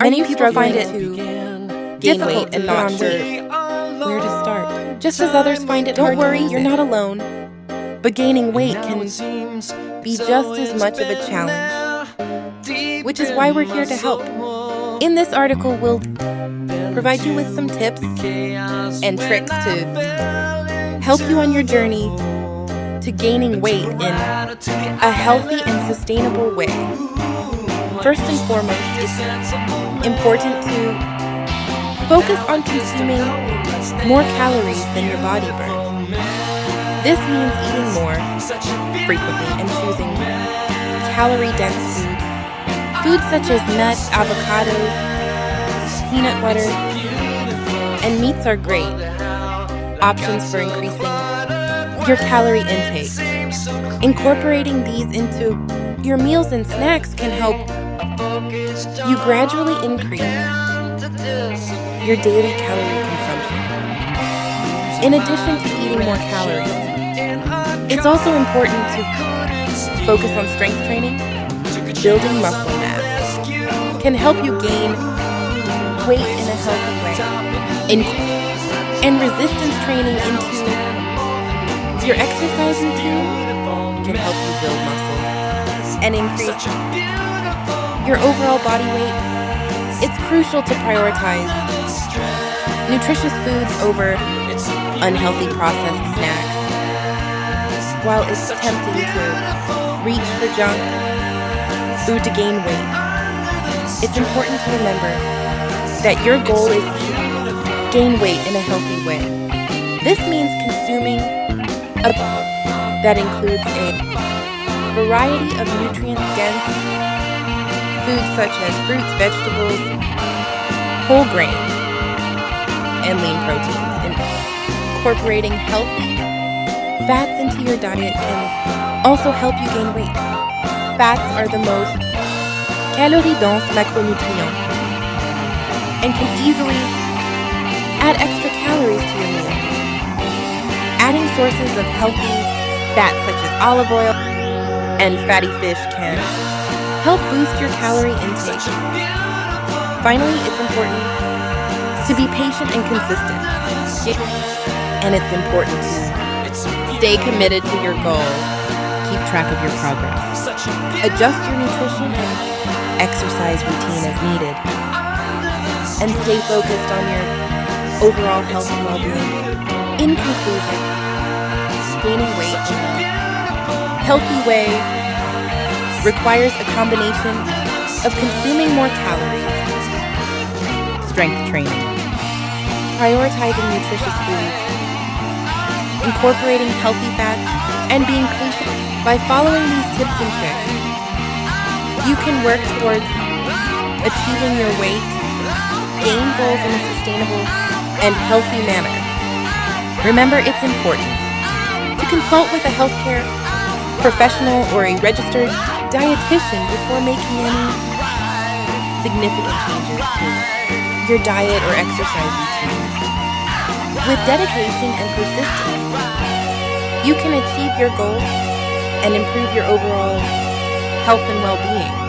Many people find it to gain weight and not sure where to start. Just as others find it hard to lose it. Don't worry, you're not alone. But gaining weight can be just as much of a challenge, which is why we're here to help. In this article, we'll provide you with some tips and tricks to help you on your journey to gaining weight in a healthy and sustainable way. First and foremost, it's important to focus on consuming more calories than your body burns. This means eating more frequently and choosing calorie-dense foods such as nuts, avocados, peanut butter, and meats are great options for increasing your calorie intake. Incorporating these into your meals and snacks can help you gradually increase your daily calorie consumption. In addition to eating more calories, it's also important to focus on strength training. Building muscle mass can help you gain weight in a healthy way. And resistance training into your exercise routine can help you build muscle and increase your overall body weight. It's crucial to prioritize nutritious foods over unhealthy processed snacks. While it's tempting to reach for junk food to gain weight, it's important to remember that your goal is to gain weight in a healthy way. This means consuming a diet that includes a variety of nutrient-dense foods such as fruits, vegetables, whole grains, and lean proteins. Incorporating healthy fats into your diet can also help you gain weight. Fats are the most calorie-dense macronutrients and can easily add extra calories to your meal. Adding sources of healthy fats such as olive oil and fatty fish can help boost your calorie intake. Finally, it's important to be patient and consistent. And it's important to stay committed to your goal. Keep track of your progress. Adjust your nutrition and exercise routine as needed. And stay focused on your overall health and well-being. In conclusion, gaining weight in a healthy way requires a combination of consuming more calories, strength training, prioritizing nutritious foods, incorporating healthy fats, and being patient. By following these tips and tricks, you can work towards achieving your weight, gain goals in a sustainable and healthy manner. Remember, it's important to consult with a healthcare professional or a registered dietitian before making any significant changes to your diet or exercise routine. With dedication and persistence, you can achieve your goals and improve your overall health and well-being.